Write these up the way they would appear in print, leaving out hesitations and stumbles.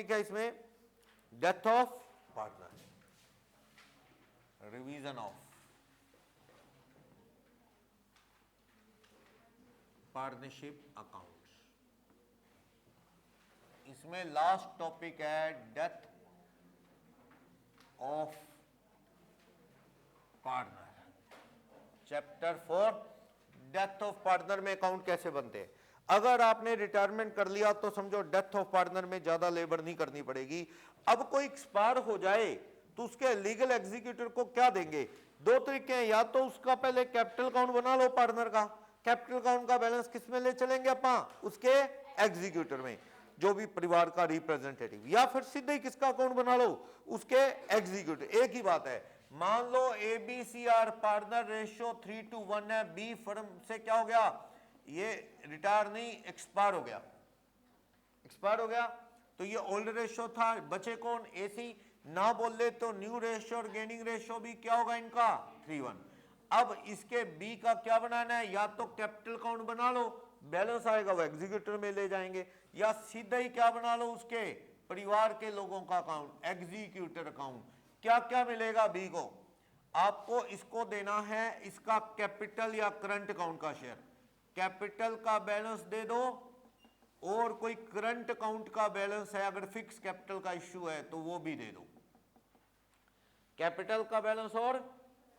क्या इसमें death of partner, revision of partnership accounts. इसमें लास्ट टॉपिक है death of partner, chapter 4 death of partner में account कैसे बनते हैं। अगर आपने रिटायरमेंट कर लिया तो समझो डेथ ऑफ पार्टनर में ज्यादा लेबर नहीं करनी पड़ेगी। अब कोई एक्सपायर हो जाए तो उसके लीगल एग्जीक्यूटिव को क्या देंगे, दो तरीके हैं, या तो उसका पहले कैपिटल अकाउंट बना लो पार्टनर का, कैपिटल अकाउंट का बैलेंस किस में ले चलेंगे अपन, उसके एग्जीक्यूटिव में, जो भी परिवार का रिप्रेजेंटेटिव, या फिर सीधे ही किसका अकाउंट बना लो, उसके एग्जीक्यूटिव। एक ही बात है। मान लो एबीसीआर पार्टनर रेशियो 3:1 है, बी फर्म से क्या हो गया, ये रिटायर नहीं एक्सपायर हो गया, एक्सपायर हो गया तो ये ओल्ड रेशियो था, बचे कौन, एसी। ना बोल ले तो न्यू रेशियो और गेनिंग रेशियो भी क्या होगा इनका 3:1। अब इसके बी का क्या बनाना है, या तो कैपिटल अकाउंट बना लो, बैलेंस आएगा वो एग्जीक्यूटिव में ले जाएंगे, या सीधा ही क्या बना लो, उसके परिवार के लोगों का अकाउंट, एग्जीक्यूटिव अकाउंट। क्या क्या मिलेगा बी को, आपको इसको देना है इसका कैपिटल या करंट अकाउंट का शेयर, कैपिटल का बैलेंस दे दो, और कोई करंट अकाउंट का बैलेंस है अगर फिक्स कैपिटल का इश्यू है तो वो भी दे दो, कैपिटल का बैलेंस और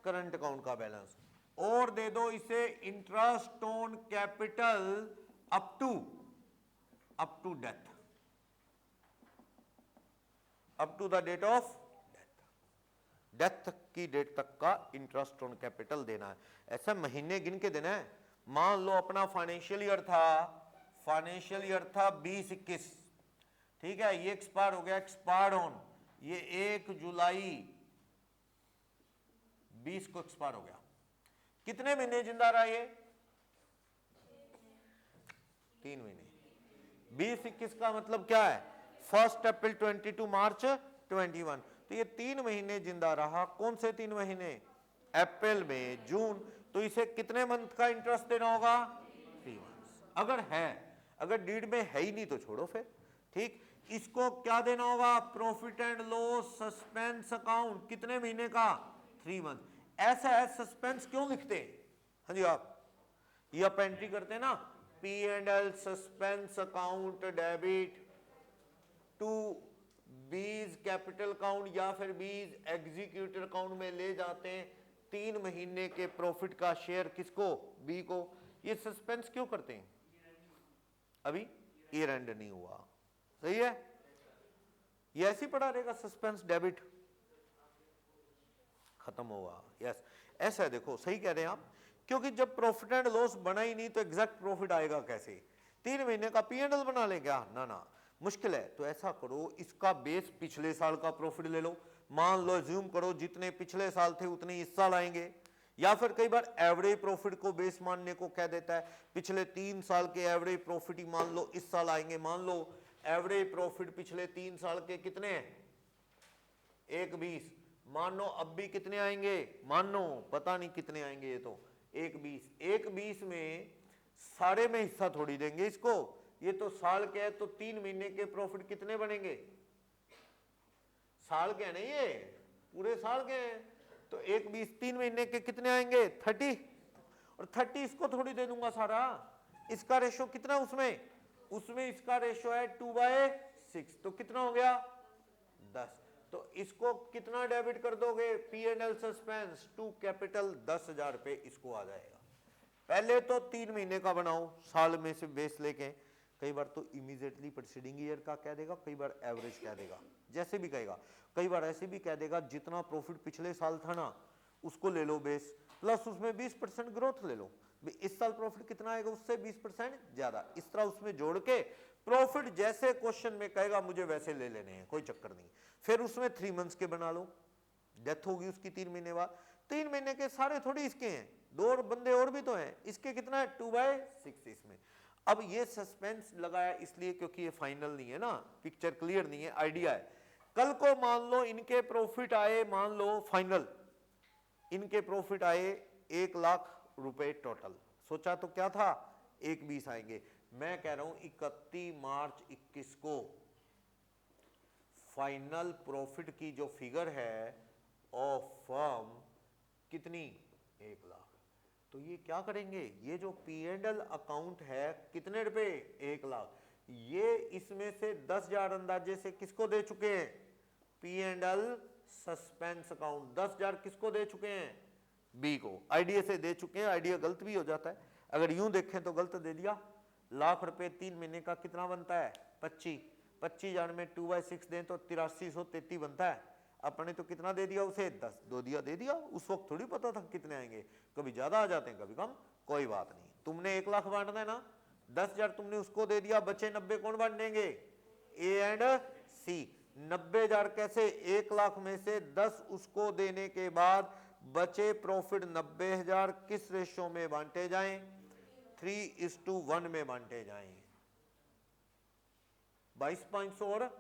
करंट अकाउंट का बैलेंस, और दे दो इसे interest on capital up to death, up to the date of death की डेट तक का इंटरेस्ट ऑन कैपिटल देना है। ऐसा महीने गिन के देना है। मान लो अपना फाइनेंशियल ईयर था 20-21, ठीक है, ये एक्सपायर हो गया, एक्सपायर्ड ऑन ये 1 जुलाई 20 को एक्सपायर हो गया। कितने महीने जिंदा रहा ये, 3 महीने। 20-21 का मतलब क्या है, 1 अप्रैल 22 टू मार्च 21, तो ये 3 महीने जिंदा रहा। कौन से 3 महीने, अप्रैल में जून, तो इसे कितने मंथ का इंटरेस्ट देना होगा, 3 मंथ्स। अगर है, अगर डीड में है ही नहीं तो छोड़ो फिर, ठीक। इसको क्या देना होगा, profit and loss suspense account, कितने महीने का, 3 मंथ। ऐसा है, सस्पेंस क्यों लिखते हैं, हाँ जी आप ये आप एंट्री करते हैं ना, P&L suspense account debit to B's capital account या फिर बीज एग्जीक्यूटिव अकाउंट में ले जाते हैं 3 महीने के प्रॉफिट का शेयर किसको, बी को। ये सस्पेंस क्यों करते हैं, अभी ईयर एंड नहीं हुआ, सही है, ये ऐसे ही पड़ा रहेगा, सस्पेंस डेबिट खत्म हुआ, यस ऐसा है। देखो सही कह रहे हैं आप, क्योंकि जब प्रॉफिट एंड लॉस बना ही नहीं तो एग्जैक्ट प्रॉफिट आएगा कैसे, 3 महीने का P&L बना ले क्या, ना ना मुश्किल है। तो ऐसा करो, इसका बेस पिछले साल का प्रॉफिट ले लो, मान लो ज्यूम करो जितने पिछले साल थे उतने इस साल आएंगे, या फिर कई बार एवरेज प्रॉफिट को बेस मानने को कह देता है, पिछले 3 साल के एवरेज प्रॉफिट ही मान लो इस साल आएंगे। मान लो एवरेज प्रॉफिट पिछले 3 साल के कितने हैं, 1,20, मानो अब भी कितने आएंगे, मानो पता नहीं कितने आएंगे, ये तो 1,20, 1,20 में सारे में हिस्सा थोड़ी देंगे इसको, ये तो साल के है, तो 3 महीने के प्रॉफिट कितने बनेंगे, साल के है नहीं ये, पूरे साल के हैं, तो 1,20 3 महीने के कितने आएंगे, 30, और 30 इसको थोड़ी दे दूंगा सारा, इसका रेशो कितना उसमें इसका रेशो है 2/6, तो कितना हो गया 10, तो इसको कितना डेबिट कर दोगे, P&L सस्पेंस टू कैपिटल 10,000 रुपए इसको आ जाएगा। पहले तो 3 महीने का बनाओ साल में से बेस लेके, कई बार तो इमीडिएटली प्रीसीडिंग ईयर का कह देगा, कई बार एवरेज कह देगा, जैसे भी कहेगा, कई बार ऐसे भी कह देगा जितना प्रॉफिट पिछले साल था ना उसको ले लो बेस, प्लस उसमें 20% ग्रोथ ले लो, इस साल प्रॉफिट कितना आएगा उससे 20% ज्यादा, इस तरह उसमें जोड़ के प्रॉफिट जैसे क्वेश्चन में कहेगा मुझे वैसे ले लेने हैं, कोई चक्कर नहीं। फिर उसमें 3 मंथ्स के बना लो, डेथ होगी उसकी 3 महीने बाद, 3 महीने के सारे थोड़ी इसके हैं, 2 बंदे और भी तो हैं, इसके कितना है 2/6 इसमें। अब ये सस्पेंस लगाया इसलिए क्योंकि ये फाइनल नहीं है ना, पिक्चर क्लियर नहीं है, आइडिया है। कल को मान लो इनके प्रॉफिट आए, मान लो फाइनल इनके प्रॉफिट आए 1 लाख रुपए टोटल, सोचा तो क्या था 1,20 आएंगे, मैं कह रहा हूं 31 मार्च 21 को फाइनल प्रॉफिट की जो फिगर है ऑफ फर्म कितनी, 1 लाख। तो ये क्या करेंगे, ये जो P&L अकाउंट है कितने रुपए, 1 लाख, ये इसमें से 10,000 अंदाजे से किसको दे चुके हैं, P&L सस्पेंस अकाउंट 10,000 किसको दे चुके हैं, बी को। आइडिया से दे चुके हैं, आइडिया गलत भी हो जाता है, अगर यूं देखें तो गलत दे दिया। लाख रुपए 3 महीने का कितना बनता है, 25,000 में 2/6 दें तो 8333 बनता है। अपने तो कितना दे दिया उसे, 10 दो दिया दे दिया। उस वक्त थोड़ी पता था कितने आएंगे, कभी ज्यादा आ जाते हैं कभी कम, कोई बात नहीं। तुमने 1 लाख बांटना है ना, 10,000 तुमने उसको दे दिया, बचे 90 कौन बांटेंगे, ए एंड सी। 90,000 कैसे, 1 लाख में से 10 उसको देने के बाद बचे प्रॉफिट 90,000 किस रेशियो में बांटे जाएं, 3:1 में बांटे जाएं। 22,500 और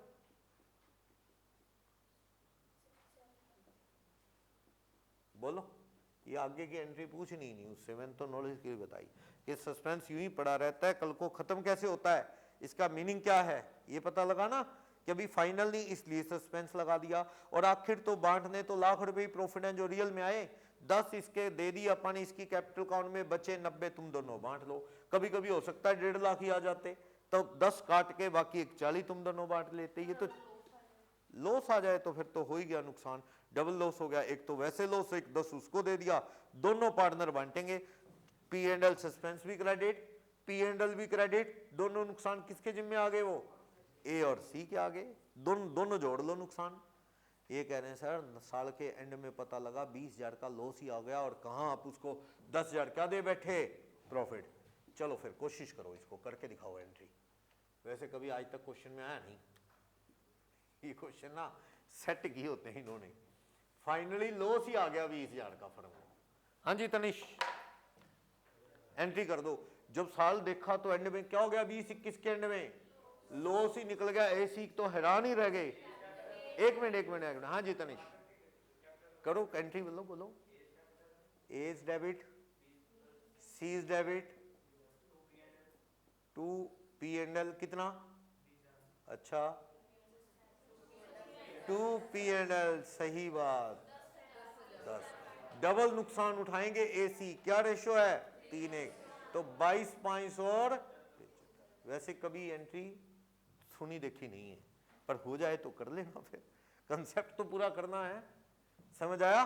बोलो, ये आगे की एंट्री पूछनी नहीं उससे, मैंने तो नॉलेज के लिए बताई कि सस्पेंस यूं ही पड़ा रहता है, कल को खत्म कैसे होता है, इसका मीनिंग क्या है ये पता लगा ना, कि अभी फाइनल नहीं इसलिए सस्पेंस लगा दिया। और आखिर तो बांटने तो लाख रुपए ही प्रॉफिट है जो रियल में आए, 10 इसके दे दी अपन इसकी कैपिटल अकाउंट में, बचे 90 तुम दोनों बांट लो। कभी कभी हो सकता है 1.5 लाख ही आ जाते, तो 10 काट के बाकी 41 तुम दोनों बांट लेते। ये तो लॉस आ जाए तो फिर तो हो ही गया नुकसान, डबल लॉस हो गया, एक तो वैसे लॉस, एक 10 उसको दे दिया, दोनों पार्टनर बांटेंगे। P&L सस्पेंस भी क्रेडिट, P&L भी क्रेडिट, दोनों नुकसान किसके जिम्मे आ गए, वो ए और सी के आगे, दोनों जोड़ लो नुकसान। ये कह रहे हैं सर साल के एंड में पता लगा 20,000 का लॉस ही आ गया, और कहां आप उसको 10,000 क्या दे बैठे, प्रॉफिट। चलो फिर कोशिश करो, इसको करके दिखाओ एंट्री। वैसे कभी आज तक क्वेश्चन में आया नहीं, ये क्वेश्चन ना सेट किए होते हैं इन्होंने। फाइनली लॉस ही आ गया 20,000 का फर्म। हाँ जी तनिष, एंट्री कर दो। जब साल देखा तो एंड में क्या हो गया, 20-21 के एंड में लॉस ही निकल गया, ऐसी तो हैरान ही रह गए। एक मिनट, हाँ जी तनिष करो एंट्री, बोलो। A is debit, C is debit, to P&L कितना, अच्छा 2 P&L, सही बात, 10। डबल नुकसान उठाएंगे AC, क्या रेशियो है, 3:1, तो 22,500 और। वैसे कभी एंट्री सुनी देखी नहीं है, पर हो जाए तो कर लेना, फिर कंसेप्ट तो पूरा करना है, समझ आया।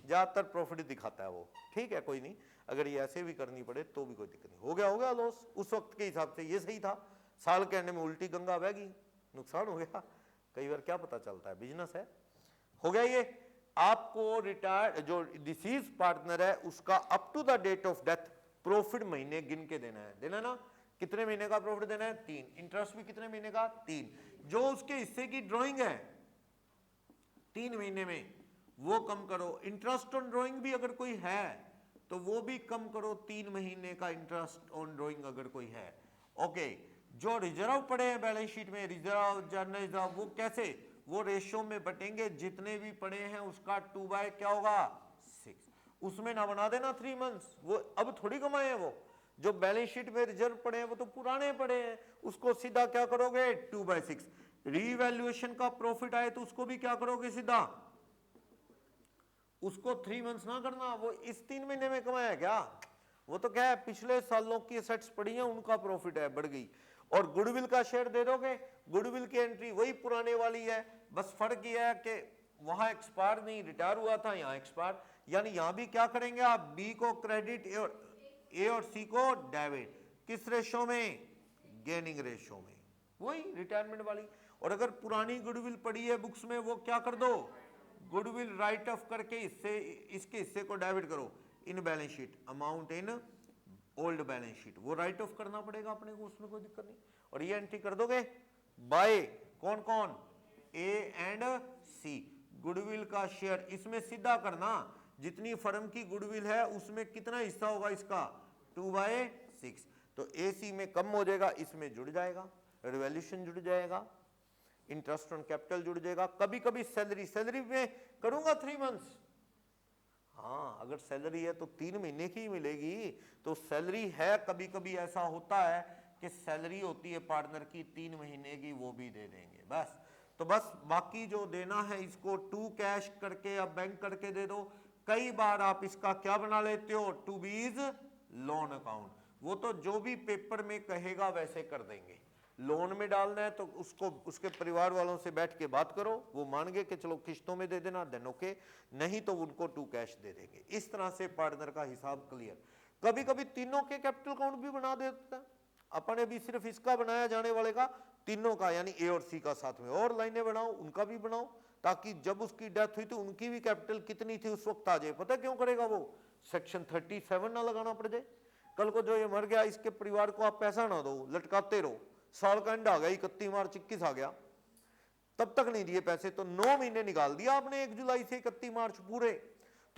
ज्यादातर प्रॉफिट दिखाता है वो, ठीक है कोई नहीं, अगर ये ऐसे भी करनी पड़े तो भी कोई दिक्कत नहीं। हो गया लॉस, उस वक्त के हिसाब से ये सही था, साल के एंड में उल्टी गंगा बहगी, नुकसान हो गया। कई बार क्या पता चलता है, बिजनेस है। हो गया ये। आपको रिटायर जो डिसीज पार्टनर है उसका up to the date of death profit महीने गिन के देना है ना, कितने महीने का प्रॉफिट देना है, 3। इंटरेस्ट भी कितने महीने का, 3। जो उसके हिस्से की ड्राइंग है 3 महीने में वो कम करो। इंटरेस्ट ऑन ड्राइंग भी अगर कोई है तो वो भी कम करो, 3 महीने का इंटरेस्ट ऑन ड्राइंग अगर कोई है। ओके, जो रिजर्व पड़े हैं बैलेंस शीट में, रिजर्व जनरल रिजर्व, वो कैसे, वो रेशियो में बटेंगे, जितने भी पड़े हैं उसका 2 क्या होगा, 6। उसमें ना बना देना 3 मंथ्स, वो अब थोड़ी कमाए हैं। वो जो बैलेंस शीट में रिजर्व पड़े हैं वो तो पुराने पड़े हैं, उसको सीधा क्या करोगे, 2/6। रीवैल्यूएशन का प्रॉफिट आए तो उसको भी क्या करोगे, सीधा उसको 3 मंथ्स ना करना, वो इस 3 महीने में कमाया क्या, वो तो क्या है पिछले सालों की एसेट्स पड़ी हैं उनका प्रॉफिट है, बढ़ गई। और गुडविल का शेयर दे दोगे, गुडविल की एंट्री वही पुराने वाली है, बस फर्क यह है कि वहां एक्सपायर नहीं, रिटायर हुआ था, यहाँ एक्सपायर। यानी यहां भी क्या करेंगे आप, बी को क्रेडिट, ए और सी को डेबिट, किस रेशो में, गेनिंग रेशो में, वही रिटायरमेंट वाली। और अगर पुरानी गुडविल पड़ी है बुक्स में, वो क्या कर दो, गुडविल राइट ऑफ करके इसके हिस्से को डेबिट करो in balance sheet, amount in old balance sheet, वो राइट ऑफ करना पड़ेगा अपने को, उसमें कोई दिक्कत नहीं। और ये एंट्री कर दोगे बाय कौन कौन, ए एंड सी, गुडविल का शेयर इसमें सीधा करना, जितनी फर्म की गुडविल है उसमें कितना हिस्सा होगा इसका, 2/6। तो ए सी में कम हो जाएगा, इसमें जुड़ जाएगा, रिवैल्यूएशन जुड़ जाएगा, इंटरेस्ट ऑन कैपिटल जुड़ जाएगा। कभी कभी सैलरी में करूंगा 3 मंथ्स, हाँ अगर सैलरी है तो 3 महीने की मिलेगी, तो सैलरी है, कभी कभी ऐसा होता है कि सैलरी होती है पार्टनर की 3 महीने की, वो भी दे देंगे बस। तो बस बाकी जो देना है इसको टू कैश करके या बैंक करके दे दो। कई बार आप इसका क्या बना लेते हो, टू बीज लोन अकाउंट, वो तो जो भी पेपर में कहेगा वैसे कर देंगे। लोन में डालना है तो उसको उसके परिवार वालों से बैठ के बात करो, वो मान गए कि चलो किश्तों में दे देना, देन ओके, नहीं तो उनको टू कैश दे देंगे। इस तरह से पार्टनर का हिसाब क्लियर। कभी कभी तीनों के कैपिटल अकाउंट भी बना देता है, अपने भी सिर्फ इसका बनाया जाने वाले का, तीनों का यानी ए और सी का साथ में और लाइनें बनाओ, उनका भी बनाओ, ताकि जब उसकी डेथ हुई तो उनकी भी कैपिटल कितनी थी उस वक्त आ जाए। पता क्यों करेगा वो, सेक्शन 37 ना लगाना पड़ जाए। कल को जो ये मर गया इसके परिवार को आप पैसा ना दो, लटकाते रहो, साल का एंड आ गया 31 मार्च 21 आ गया, तब तक नहीं दिए पैसे, तो 9 महीने निकाल दिया आपने 1 जुलाई से 31 मार्च पूरे,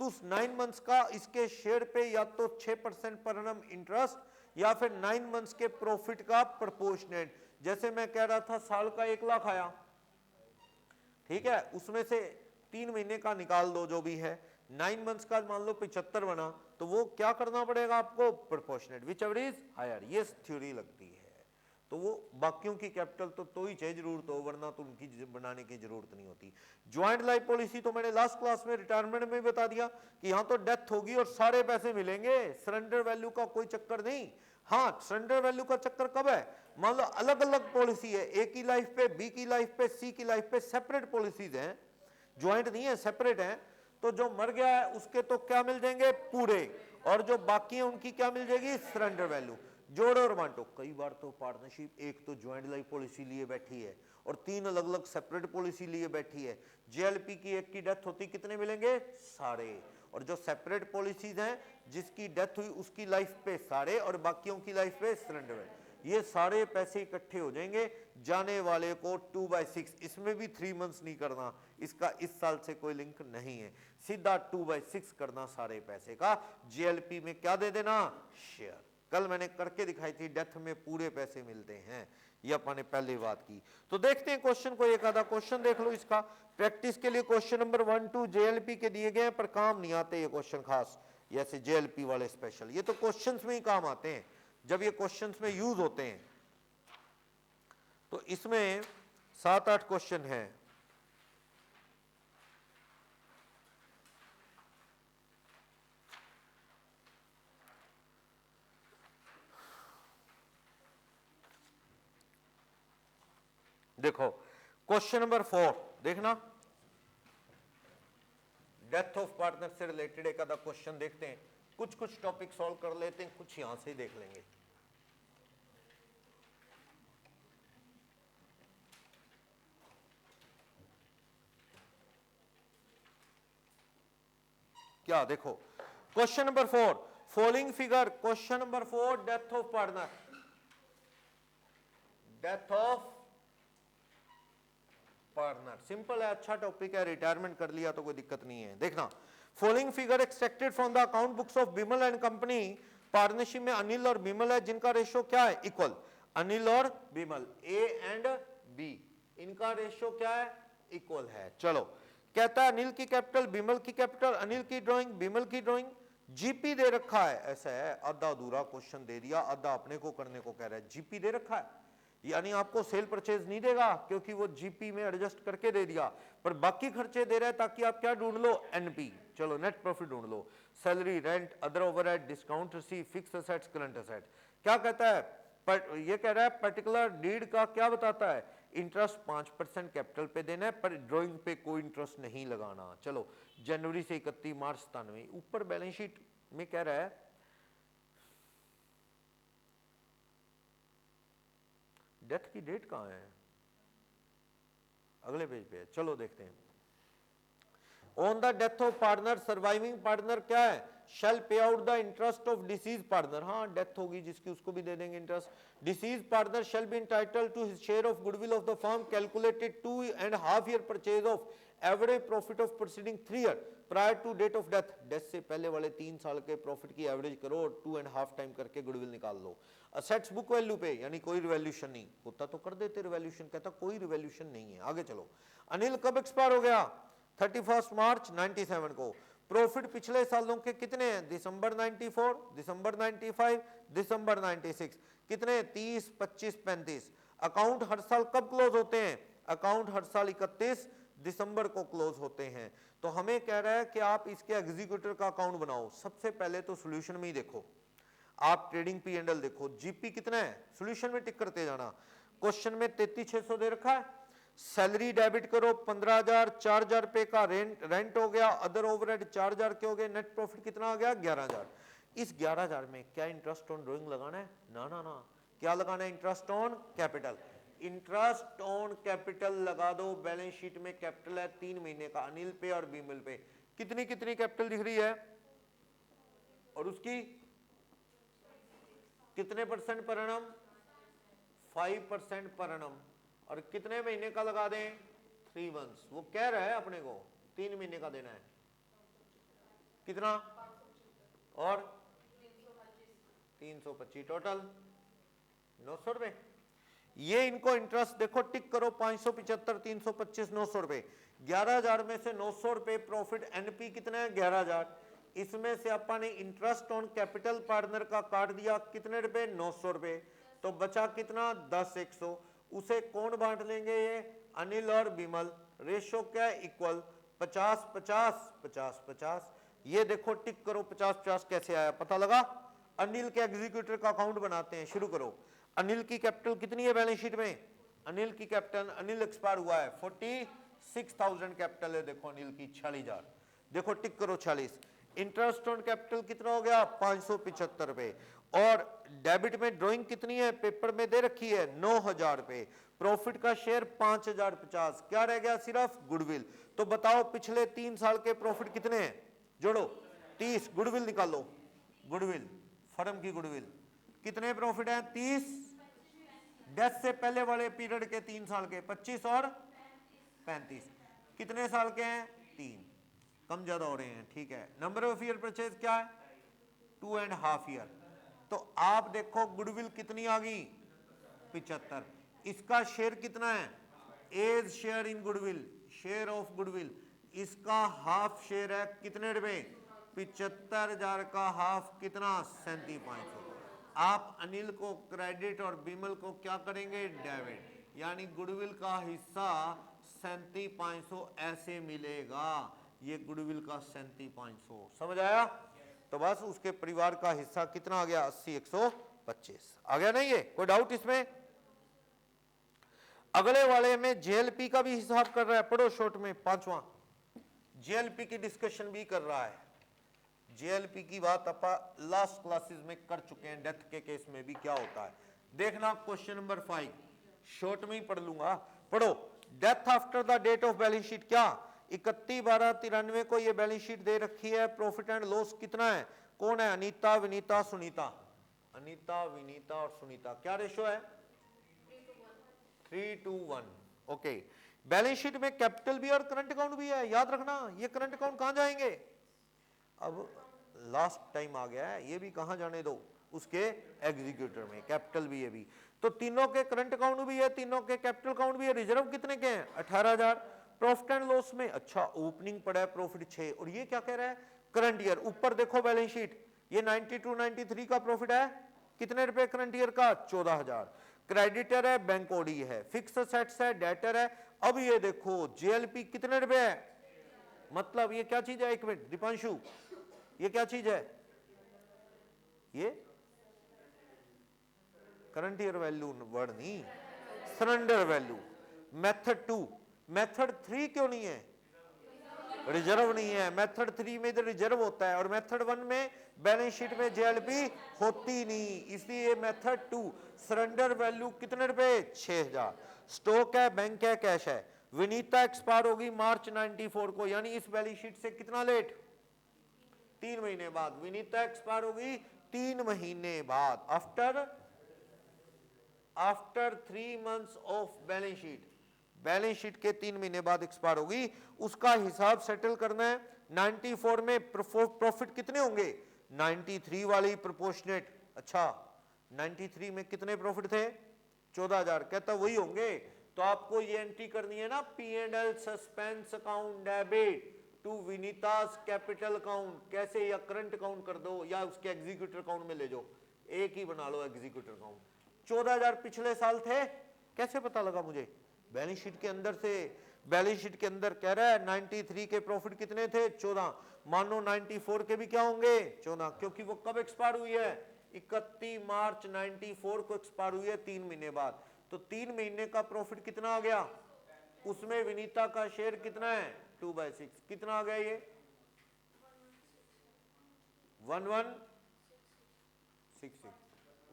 तो उस 9 मंथ्स का इसके शेयर पे या तो 6% पर एनम इंटरेस्ट या फिर 9 मंथ्स के प्रॉफिट का प्रोपोर्शनेट। जैसे मैं कह रहा था साल का 1 लाख आया, ठीक है, उसमें से 3 महीने का निकाल दो जो भी है, 9 मंथ्स का मान लो 75 बना, तो वो क्या करना पड़ेगा आपको, proportionate whichever is higher. ये थ्योरी लगती है, तो वो बाकियों की कैपिटल तो ही चाहिए जरूरत हो, वरना तो उनकी बनाने की जरूरत नहीं होती। ज्वाइंट लाइफ पॉलिसी तो मैंने लास्ट क्लास में रिटायरमेंट में बता दिया कि यहाँ तो डेथ होगी और सारे पैसे मिलेंगे, सरेंडर वैल्यू का कोई चक्कर नहीं। हाँ, सरेंडर वैल्यू का चक्कर कब है, मान लो अलग अलग पॉलिसी है, ए की लाइफ पे, बी की लाइफ पे, सी की लाइफ पे सेपरेट पॉलिसीज हैं, ज्वाइंट नहीं है, सेपरेट है, तो जो मर गया है उसके तो क्या मिल जाएंगे पूरे, और जो बाकी है उनकी क्या मिल जाएगी, सरेंडर वैल्यू। जोड़ो और बांटो, कई बार तो पार्टनरशिप एक तो ज्वाइंट लाइफ पॉलिसी लिए बैठी है और 3 अलग अलग सेपरेट पॉलिसी लिए बैठी है। जेएलपी की एक की डेथ होती कितने मिलेंगे, सारे, और जो सेपरेट पॉलिसीज हैं जिसकी डेथ हुई उसकी लाइफ पे सारे और बाकियों की लाइफ पे सरेंडर वैल्यू, ये सारे पैसे इकट्ठे हो जाएंगे, जाने वाले को 2/6, इसमें भी 3 मंथ्स नहीं करना, इसका इस साल से कोई लिंक नहीं है, सीधा 2/6 करना सारे पैसे का। जेएलपी में क्या दे देना, शेयर। कल मैंने करके दिखाई थी, डेथ में पूरे पैसे मिलते हैं, ये अपन ने पहले बात की। तो देखते हैं क्वेश्चन को, एक आधा क्वेश्चन देख लो इसका प्रैक्टिस के लिए। क्वेश्चन नंबर 1 2 जेएलपी के दिए गए पर काम नहीं आते ये क्वेश्चन, खास जैसे जेएलपी वाले स्पेशल, ये तो क्वेश्चंस में ही काम आते हैं जब ये क्वेश्चंस में यूज होते हैं। तो इसमें 7-8 क्वेश्चन है। देखो क्वेश्चन नंबर 4 देखना, डेथ ऑफ पार्टनर से रिलेटेड एक आधा क्वेश्चन देखते हैं, कुछ कुछ टॉपिक सॉल्व कर लेते हैं, कुछ यहां से ही देख लेंगे। क्या देखो question number 4, following figure, question number 4, death of partner, death of partner, simple है, अच्छा टॉपिक है, रिटायरमेंट कर लिया तो कोई दिक्कत नहीं है। देखना, following figure extracted from the account books of Bimal and company, partnership में अनिल और बिमल है जिनका रेशियो क्या है, इक्वल, अनिल और बिमल, ए एंड बी, इनका रेशियो क्या है, इक्वल है। चलो, कहता है अनिल की कैपिटल, बिमल की कैपिटल, अनिल की ड्राइंग, बिमल की ड्राइंग, जीपी दे रखा है, ऐसा है, आधा अधूरा क्वेश्चन दे दिया, आधा अपने को करने को कह रहा है। जीपी दे रखा है यानी आपको सेल परचेज नहीं देगा क्योंकि वो जीपी में एडजस्ट करके दे दिया, पर बाकी खर्चे दे रहा है ताकि आप क्या ढूंढ लो, एनपी, चलो नेट प्रॉफिट ढूंढ लो, salary, rent, other overhead, discount receive, fixed assets, current asset. क्या कहता है, पर ये कह रहा है पर्टिकुलर डीड का क्या बताता है, इंटरेस्ट 5% कैपिटल पे देना है, पर ड्राइंग पे कोई इंटरेस्ट नहीं लगाना। चलो, जनवरी से 31 मार्च 97, ऊपर बैलेंस शीट में कह रहा है, डेथ की डेट कहां है, अगले पेज पे है, चलो देखते हैं। On the death of partner, surviving partner क्या है, shall pay out the interest of deceased partner, हाँ डेथ होगी जिसकी उसको भी दे देंगे interest. Deceased partner shall be entitled to his share of goodwill of the firm calculated 2.5 year purchase of average profit of proceeding 3 year prior to date of death, death से पहले वाले 3 साल के प्रॉफिट की एवरेज करो और 2.5 time करके goodwill निकाल लो। असेट्स बुक वैल्यू पे यानी कोई रिवैल्यूएशन नहीं होता तो कर देते रिवैल्यूएशन, कहता कोई रिवैल्यूएशन नहीं है। आगे चलो, अनिल कब एक्सपायर हो गया, 31 मार्च 97 को। प्रॉफिट पिछले सालों के कितने हैं, दिसंबर 94, दिसंबर 95, दिसंबर 96, कितने 30, 25, 35। अकाउंट हर साल कब क्लोज होते हैं, अकाउंट हर साल 31 दिसंबर को क्लोज होते हैं। तो हमें कह रहा है कि आप इसके एग्जीक्यूटिव का अकाउंट बनाओ। सबसे पहले तो सॉल्यूशन में ही देखो, आप ट्रेडिंग पी एंड एल देखो, जीपी कितना है, सॉल्यूशन में टिक करते जाना। क्वेश्चन में 33,600 दे रखा है, सैलरी डेबिट करो 15,000, 4,000 रुपए का रेंट हो गया, अदर ओवरहेड 4,000 के हो गए, नेट प्रॉफिट कितना आ गया 11,000। इस 11,000 में क्या इंटरेस्ट ऑन ड्रॉइंग लगाना है? ना ना ना, क्या लगाना है? Interest on capital. Interest on capital लगा दो। बैलेंस शीट में कैपिटल है 3 महीने का, अनिल पे और बीमल पे। कितनी कितनी कैपिटल दिख रही है और उसकी कितने percent per annum? 5% per annum. और कितने महीने का लगा दें? 3 मंथ्स। वो कह रहा है अपने को 3 महीने का देना है। कितना? और 325 टोटल 900 रुपए। ये इनको इंटरेस्ट देखो, टिक करो 575, 325, 900 रुपए। 11,000 में से 900 रुपए प्रॉफिट, एनपी कितना है 11,000। इसमें से अपन ने इंटरेस्ट ऑन कैपिटल पार्टनर का काट दिया, कितने रुपए? 900 रुपए। तो बचा कितना? 10,100। उसे कौन बांट लेंगे? ये अनिल और बिमल। रेशो क्या है? इक्वल। 50 50 50 50। ये देखो टिक करो, 50 50 कैसे आया पता लगा? अनिल के एग्जीक्यूटिव का अकाउंट बनाते हैं, शुरू करो। अनिल की कैपिटल कितनी है बैलेंस शीट में? अनिल की कैपिटल, अनिल एक्सपायर हुआ है, 46,000 कैपिटल है। देखो अनिल की 46,000। देखो टिक करो 46। इंटरेस्ट ऑन कैपिटल कितना हो गया? 575 रुपए। और डेबिट में ड्राइंग कितनी है? पेपर में दे रखी है 9,000 रुपए। प्रॉफिट का शेयर 5,050। क्या रह गया? सिर्फ गुडविल। तो बताओ पिछले 3 साल के प्रॉफिट कितने हैं? जोड़ो 30। गुडविल निकालो, गुडविल, फर्म की गुडविल कितने प्रॉफिट है? 30। 10 से पहले वाले पीरियड के 3 साल के 25 और 35। कितने साल के हैं? 3। कम ज्यादा हो रहे हैं, ठीक है। नंबर ऑफ ईयर परचेज क्या है? 2.5 ईयर। तो आप देखो गुडविल कितनी आ गई? 75। इसका शेयर कितना है? As share in goodwill, share of goodwill. इसका हाफ शेयर है कितने रुपए? 75,000 का हाफ कितना? 37,500। आप अनिल को क्रेडिट और बिमल को क्या करेंगे? डेबिट। यानी गुडविल का हिस्सा 37,500 ऐसे मिलेगा। ये गुडविल का 37,500, समझ आया? तो बस उसके परिवार का हिस्सा कितना आ गया? 80,125 आ गया। नहीं है कोई डाउट इसमें? अगले वाले में जेएलपी का भी हिसाब कर रहा है, पढ़ो शॉर्ट में। 5वां जेएलपी की डिस्कशन भी कर रहा है। जेएलपी की बात अपन लास्ट क्लासेस में कर चुके हैं, डेथ के केस में भी क्या होता है देखना। क्वेश्चन नंबर 5 शॉर्ट में ही पढ़ लूंगा, पढ़ो। Death after the date of balance sheet क्या? 31/12/93 को ये बैलेंस शीट दे रखी है। प्रॉफिट एंड लॉस कितना है? कौन है? अनीता, विनीता, सुनीता। अनीता, विनीता और सुनीता। क्या रेशो है? 3:1। ओके। बैलेंस शीट में कैपिटल भी और करंट अकाउंट भी है, याद रखना। ये करंट अकाउंट कहां जाएंगे? अब लास्ट टाइम आ गया है, ये भी कहां जाने दो? उसके एग्जीक्यूटिव में। कैपिटल भी, ये भी। तो तीनों के करंट अकाउंट भी है, तीनों के कैपिटल अकाउंट भी है। रिजर्व कितने के हैं? 18,000। प्रॉफिट एंड लॉस में अच्छा ओपनिंग पड़ा है प्रॉफिट 6। और ये क्या कह रहा है? Current year. ऊपर देखो बैलेंस शीट, ये 92-93 का प्रॉफिट है। कितने रुपए करंट ईयर का? 14,000। क्रेडिटर है, बैंक ओडी है, फिक्स सेट्स है, डेटर है। अब ये देखो जेएलपी कितने रुपए है? मतलब ये क्या चीज है? एक मिनट दीपांशु, ये क्या चीज है? ये करंट ईयर वैल्यू वर्ड नहीं, सरेंडर वैल्यू। मेथड 2, मेथड 3 क्यों नहीं है? रिजर्व नहीं है। मेथड 3 में इधर रिजर्व होता है और मेथड 1 में बैलेंस शीट में जेएलपी होती नहीं, इसलिए मेथड 2 सरेंडर वैल्यू कितने रुपए? 6,000। स्टॉक है, बैंक है, कैश है। विनीता एक्सपायर होगी मार्च 94 को, यानी इस बैलेंस शीट से कितना लेट? 3 महीने बाद। विनीता एक्सपायर होगी 3 महीने बाद, after 3 months of balance sheet. Balance sheet के 3 महीने बाद एक्सपायर होगी। उसका हिसाब सेटल करना है। 94 में प्रॉफिट कितने होंगे? 93 वाली प्रोपोर्शनेट। अच्छा 93 में कितने प्रॉफिट थे? 14,000। कहता वही होंगे। तो आपको ये एंट्री करनी है ना, P&L suspense account debit to Vinita's capital account. कैसे? या करंट अकाउंट कर दो या उसके एग्जीक्यूटिव अकाउंट में ले जाओ, एक ही बना लो एग्जीक्यूटिव अकाउंट। 14,000 पिछले साल थे, कैसे पता लगा मुझे? बैलेंस शीट के अंदर से, बैलेंस शीट के अंदर कह रहा है 93 के प्रॉफिट कितने थे 14, मानो 94 के भी क्या होंगे 14, क्योंकि वो कब एक्सपायर हुई है 31 मार्च 94 को एक्सपायर हुई है 3 महीने बाद। तो 3 महीने का प्रॉफिट कितना आ गया, उसमें विनीता का शेयर कितना है 2/6, कितना आ गया ये 1166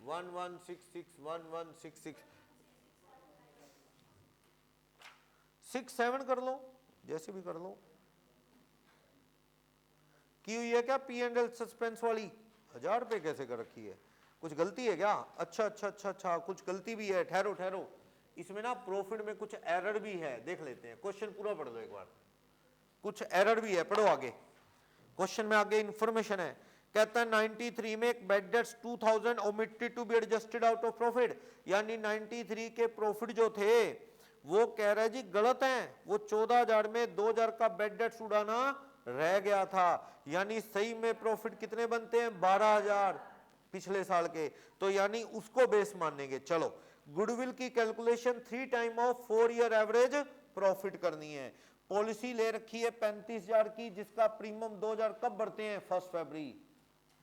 1166 67 कर लो, जैसे भी कर लो। की हुई है क्या पी एंड एल सस्पेंस वाली 1000 रुपए कैसे कर रखी है, कुछ गलती है क्या? अच्छा अच्छा अच्छा अच्छा, कुछ गलती भी है, ठहरो ठहरो, इसमें ना प्रॉफिट में कुछ एरर भी है, देख लेते हैं। क्वेश्चन पूरा पढ़ लो एक बार, कुछ एरर भी है, पढ़ो आगे। क्वेश्चन में आगे इंफॉर्मेशन है, कहता है 93 में एक bad debts 2000 omitted to be adjusted out of profit, यानी 93 के प्रॉफिट जो थे वो कह रहा है जी गलत है, वो 14000 में 2000 का बैड डेट्स उड़ाना रह गया था, यानी सही में प्रॉफिट कितने बनते हैं 12000 पिछले साल के, तो यानी उसको बेस मानेंगे। चलो गुडविल की calculation 3 time of 4 year average profit करनी है। पॉलिसी ले रखी है 35000 की, जिसका प्रीमियम 2000 कब भरते हैं 1 फरवरी।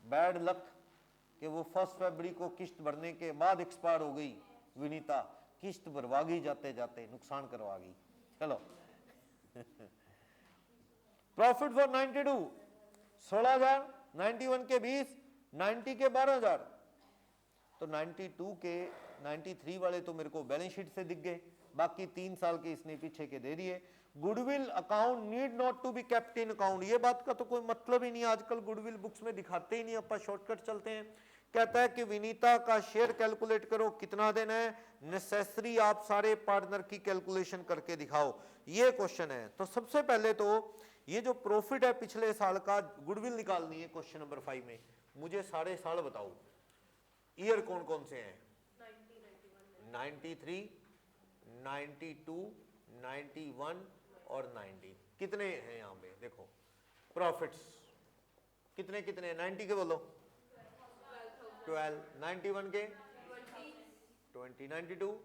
बैड लक कि वो 1 फरवरी को किस्त भरने के बाद एक्सपायर हो गई विनीता, किस्त भरवागी जाते जाते नुकसान करवागी। चलो प्रॉफिट फॉर 92 16,000, 91 के 20, 90 के 12,000, तो 92 के 93 वाले तो मेरे को बैलेंस शीट से दिख गए, बाकी 3 साल के इसने पीछे के दे दिए। Goodwill account need not to be kept in account, ये बात का तो कोई मतलब ही नहीं, आजकल गुडविल बुक्स में दिखाते ही नहीं, अपन शॉर्टकट चलते हैं। कहता है कि विनीता का शेयर कैलकुलेट करो, कितना देना है, नेसेसरी आप सारे पार्टनर की कैलकुलेशन करके दिखाओ, ये क्वेश्चन है। तो सबसे पहले तो ये जो प्रॉफिट है पिछले साल का गुडविल निकालनी है। क्वेश्चन नंबर 5 में मुझे सारे साल बताओ, ईयर कौन कौन से हैं 93, 92, 91 और 90, कितने हैं यहाँ पे देखो प्रॉफिट्स, कितने कितने 90 के बोलो 12, 91 के 20, 92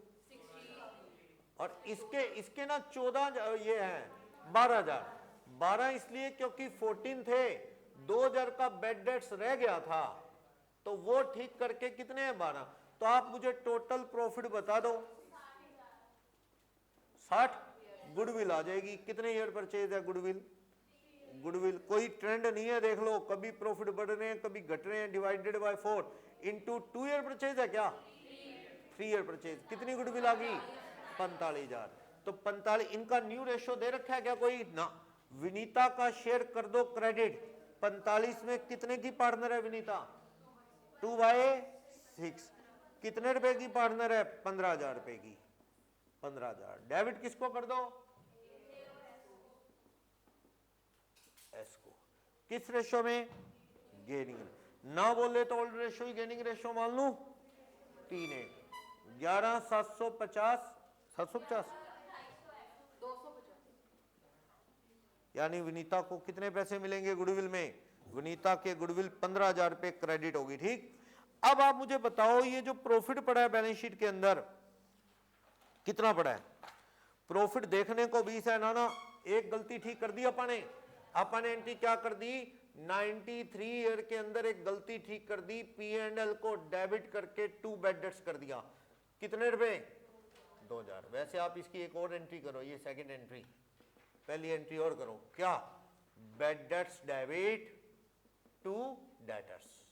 और इसके ना 14 ये है 12,000, 12 इसलिए क्योंकि 14 थे, 2000 का बैड डेट्स रह गया था, तो वो ठीक करके कितने हैं 12। तो आप मुझे टोटल प्रॉफिट बता दो 60, गुडविल आ जाएगी। कितने ईयर परचेज है गुडविल, गुडविल कोई ट्रेंड नहीं है, देख लो कभी प्रॉफिट बढ़ रहे हैं कभी घट रहे हैं, divided by 4 into 2 year purchase है क्या 3 ईयर परचेज, कितनी गुडविल आ गई 45,000। तो 45, इनका न्यू रेशो दे रखा है क्या कोई ना, विनीता का शेयर कर दो क्रेडिट, 45 में कितने की पार्टनर है विनीता 2/6, कितने रुपए की पार्टनर है 15,000 रुपए की, 15,000 डेबिट किसको कर दो एस को, किस रेशो में गेनिंग, ना बोले तो ओल्ड रेशो ही गेनिंग रेशो मान लू 3:1, 11,750 750, यानी विनीता को कितने पैसे मिलेंगे गुडविल में, विनीता के गुडविल 15,000 रुपए क्रेडिट होगी। ठीक, अब आप मुझे बताओ ये जो प्रॉफिट पड़ा है बैलेंस शीट के अंदर कितना पड़ा है, प्रॉफिट देखने को 20 है ना, एक गलती ठीक कर दी अपन ने एंट्री क्या कर दी 93 ईयर के अंदर एक गलती ठीक कर दी, P&L को डेबिट करके 2 बैड डेट्स कर दिया, कितने रुपए 2000। वैसे आप इसकी एक और एंट्री करो, ये सेकंड एंट्री, पहली एंट्री और करो, क्या bad debts debit to debtors,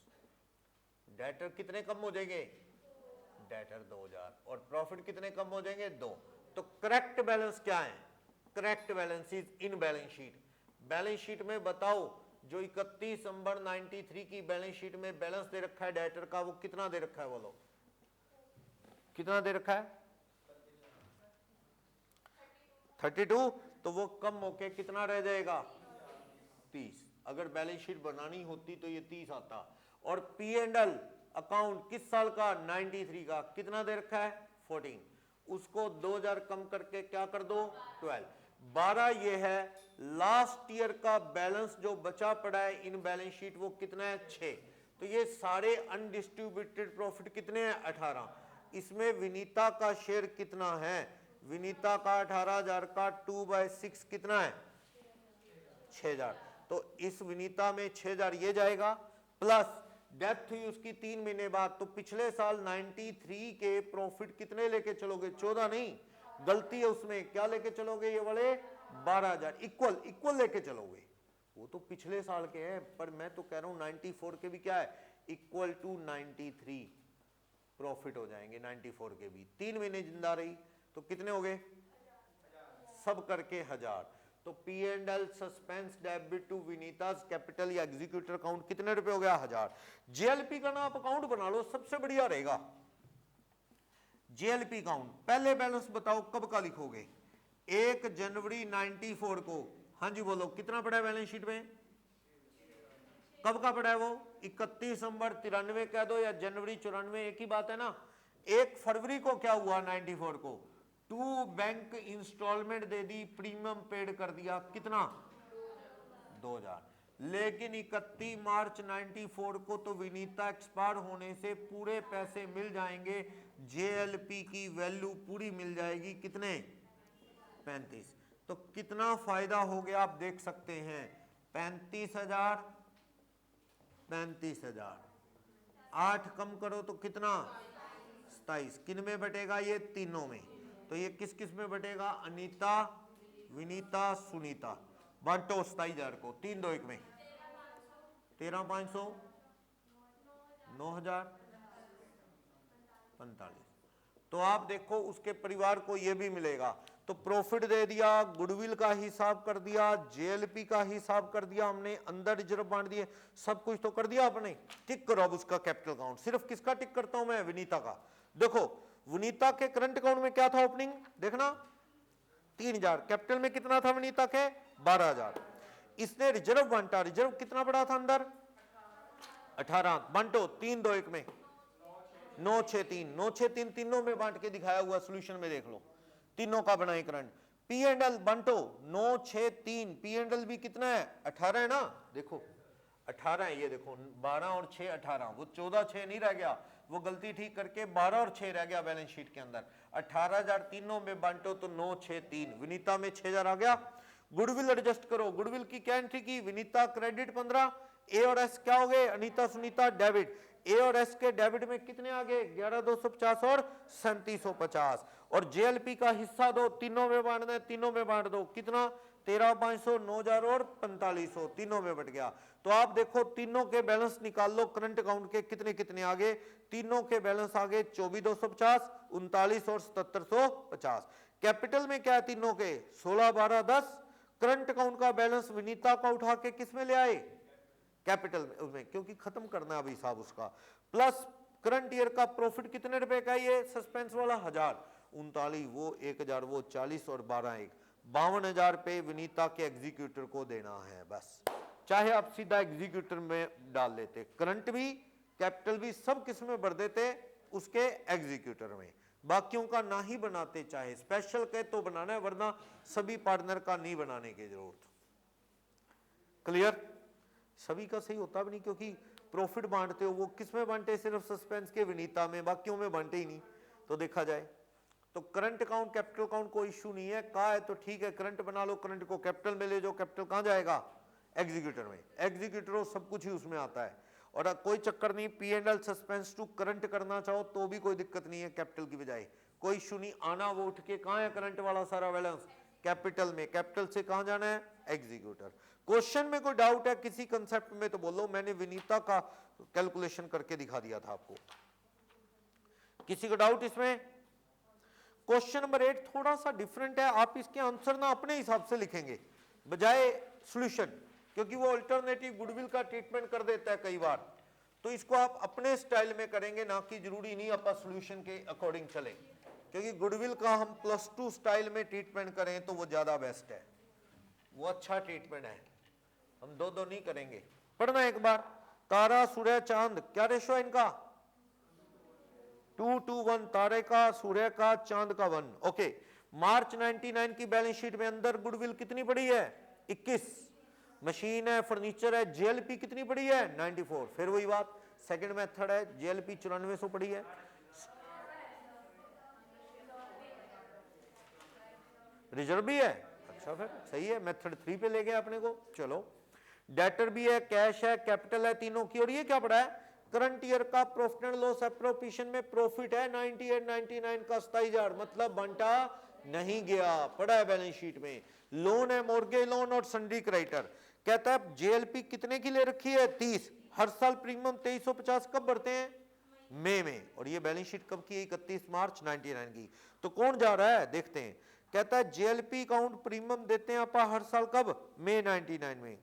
debtor कितने कम हो जाएंगे डेटर 2000 और प्रॉफिट कितने कम हो जाएंगे 2। तो करेक्ट बैलेंस क्या है, correct balance is in balance sheet. Balance sheet में बताओ जो 31 दिसंबर 93 की बैलेंस शीट में बैलेंस दे रखा है डेटर का, वो कितना दे रखा है बोलो, कितना दे रखा है 32, तो वो कम होके कितना रह जाएगा 30। अगर बैलेंस शीट बनानी होती तो ये 30 आता। और P&L अकाउंट किस साल का 93 का, कितना दे रखा है 14, उसको 2000 कम करके क्या कर दो 12, 12 ये है लास्ट ईयर का बैलेंस जो बचा पड़ा है इन बैलेंस शीट, वो कितना है 6। तो ये सारे अनडिस्ट्रीब्यूटेड प्रॉफिट कितने हैं 18, इसमें विनीता का शेयर कितना है विनीता का 18,000 का 2/6 कितना है 6,000। तो इस विनीता में 6,000 ये जाएगा, प्लस डेथ हुई उसकी 3 महीने बाद, तो पिछले साल 93 के प्रॉफिट कितने लेके चलोगे 14 नहीं, गलती है उसमें, क्या लेके चलोगे ये वाले 12,000 इक्वल लेके चलोगे। वो तो पिछले साल के हैं, पर मैं तो कह रहा हूं 94 के भी क्या है इक्वल टू 93 प्रॉफिट हो जाएंगे 94 के भी। 3 महीने जिंदा रही तो कितने हो गए सब करके 1000। तो P&L suspense debit to Vinita's capital या एग्जीक्यूटर अकाउंट कितने रुपए हो गया 1000। जेएलपी का ना आप अकाउंट बना लो, सबसे बढ़िया रहेगा जेएलपी अकाउंट। पहले बैलेंस बताओ कब का लिखोगे 1 जनवरी 94 को। हाँ जी बोलो कितना पड़ा है बैलेंस शीट में, कब का पड़ा है वो 31 दिसंबर 93 कह दो या जनवरी 94 एक ही बात है ना। 1 फरवरी को क्या हुआ 94 को 2 बैंक इंस्टॉलमेंट दे दी, प्रीमियम पेड कर दिया कितना 2000। लेकिन 31 मार्च 94 को तो विनीता एक्सपायर होने से पूरे पैसे मिल जाएंगे, जेएलपी की वैल्यू पूरी मिल जाएगी कितने 35। तो कितना फायदा हो गया आप देख सकते हैं 35,000 35,000, 8 कम करो तो कितना 27। किन में बटेगा ये तीनों में, तो ये किस किस में बटेगा अनीता विनीता सुनीता। बांटो 27,000 को 3 2 1 में 13,500 9,000 45। तो आप देखो उसके परिवार को ये भी मिलेगा। तो प्रॉफिट दे दिया, गुडविल का हिसाब कर दिया, जेएलपी का हिसाब कर दिया हमने, अंदर रिजर्व बांट दिए, सब कुछ तो कर दिया आपने। टिक करो अब उसका कैपिटल अकाउंट। सिर्फ किसका टिक करता हूं मैं विनीता का। देखो विनीता के करंट अकाउंट में क्या था ओपनिंग देखना 3,000, कैपिटल में कितना था विनीता के 12,000। इसने रिजर्व बांटा, रिजर्व कितना बड़ा था अंदर 18। बांटो 3 2 1 में 9 6 3 9 6 3 तीनों में बांट के दिखाया हुआ सोल्यूशन में देख लो, तीनों का बनाए करंट। P&L बांटो 9 6 3, P&L भी कितना है 18 है ना, देखो 18 है, ये देखो 12 और 6 18, वो 14 6 नहीं रह गया, वो गलती ठीक करके 12 और 6 रह गया बैलेंस शीट के अंदर। 18,000 तीनों में बांटो तो 9 6 3, विनीता में 6,000 आ गया। गुडविल एडजस्ट करो, गुडविल की क्या एंट्री की विनीता क्रेडिट 15, ए और एस क्या हो गए अनीता सुनीता डेबिट। ए और एस के डेबिट में कितने आ गए 11,250 और 3,750। और जेएलपी का हिस्सा दो, तीनों में बांटना है, तीनों में बांट दो कितना 13,500 9,000 और 4,500 तीनों में बट गया। तो आप देखो तीनों के बैलेंस निकाल लो करंट अकाउंट के कितने कितने आ गए, तीनों के बैलेंस आ गए 24,250 39 और 7,750। कैपिटल में क्या है तीनों के 16 12 10। करंट अकाउंट का बैलेंस विनीता का उठा के किस में ले आए कैपिटल में उसमें, क्योंकि खत्म करना अभी हिसाब उसका। प्लस करंट ईयर का प्रॉफिट कितने रुपए का ये सस्पेंस वाला 1000 39 वो 1,000 वो 40 और 12 1 52,000 पे विनीता के एग्जीक्यूटर को देना है बस। चाहे आप सीधा एग्जीक्यूटर में डाल लेते, करंट भी कैपिटल भी सब किस में भर देते उसके एग्जीक्यूटर में, बाकियों का ना ही बनाते, चाहे स्पेशल के तो बनाना है वरना सभी पार्टनर का नहीं बनाने की जरूरत। क्लियर, सभी का सही होता भी नहीं क्योंकि प्रॉफिट बांटते हो वो किस में बांटे सिर्फ सस्पेंस के विनीता में, बाकियों में बांटे ही नहीं। तो देखा जाए तो करंट अकाउंट कैपिटल अकाउंट कोई इशू नहीं है, कहा है तो ठीक है करंट बना लो, करंट को कैपिटल में ले जाओ, कैपिटल कहां जाएगा एग्जीक्यूटर में, एग्जीक्यूटर सब कुछ ही उसमें आता है। और कोई चक्कर नहीं P&L सस्पेंस टू करंट करना चाहो तो भी कोई दिक्कत नहीं है कैपिटल की बजाय, कोई इशू नहीं। आना वो उठ के कहां है करंट वाला सारा बैलेंस कैपिटल में, कैपिटल से कहां जाना है एग्जीक्यूटर। क्वेश्चन में कोई डाउट है किसी कंसेप्ट में तो बोलो, मैंने विनीता का कैलकुलेशन करके दिखा दिया था आपको। किसी को डाउट इसमें? क्वेश्चन नंबर 8 थोड़ा सा डिफरेंट है, आप इसके आंसर ना अपने हिसाब से लिखेंगे बजाय सॉल्यूशन, क्योंकि वो अल्टरनेटिव गुडविल का ट्रीटमेंट कर देता है कई बार, तो इसको आप अपने स्टाइल में करेंगे, ना कि जरूरी नहीं आप सॉल्यूशन के अकॉर्डिंग चले, क्योंकि गुडविल का हम +2 स्टाइल में ट्रीटमेंट करें तो वो ज्यादा बेस्ट है, वो अच्छा ट्रीटमेंट है, हम दो नहीं करेंगे। पढ़ना एक बार, तारा सूर्य चांद क्या रेशो है इनका 2 to 1, तारे का सूर्य का चांद का 1। ओके, मार्च 99 की बैलेंस शीट में अंदर गुडविल कितनी पड़ी है 21, मशीन है फर्नीचर है, जेएलपी कितनी पड़ी है 94। फिर वही बात सेकंड मेथड है, जेएलपी 9400 पड़ी है, रिजर्व भी है, अच्छा फिर सही है, मेथड 3 पे ले गए अपने को। चलो डेटर भी है, कैश है, कैपिटल है, तीनों की। और ये क्या पड़ा है, करंट ईयर का प्रॉफिट एंड लॉस एप्रोप्रिएशन में प्रॉफिट है 98 99 का 27,000, मतलब बंटा नहीं गया, पड़ा है बैलेंस शीट में। लोन है, मॉर्गेज लोन और सन्ड्री क्रेडिटर। कहता है जेएलपी कितने की ले रखी है, 30। हर साल प्रीमियम 2350 कब भरते हैं, मई में। और ये बैलेंस शीट कब की है, 31 मार्च 99 की। तो कौन जा रहा है देखते हैं। कहता है जेएलपी अकाउंट प्रीमियम देते हैं आप हर साल कब, मई 99 में।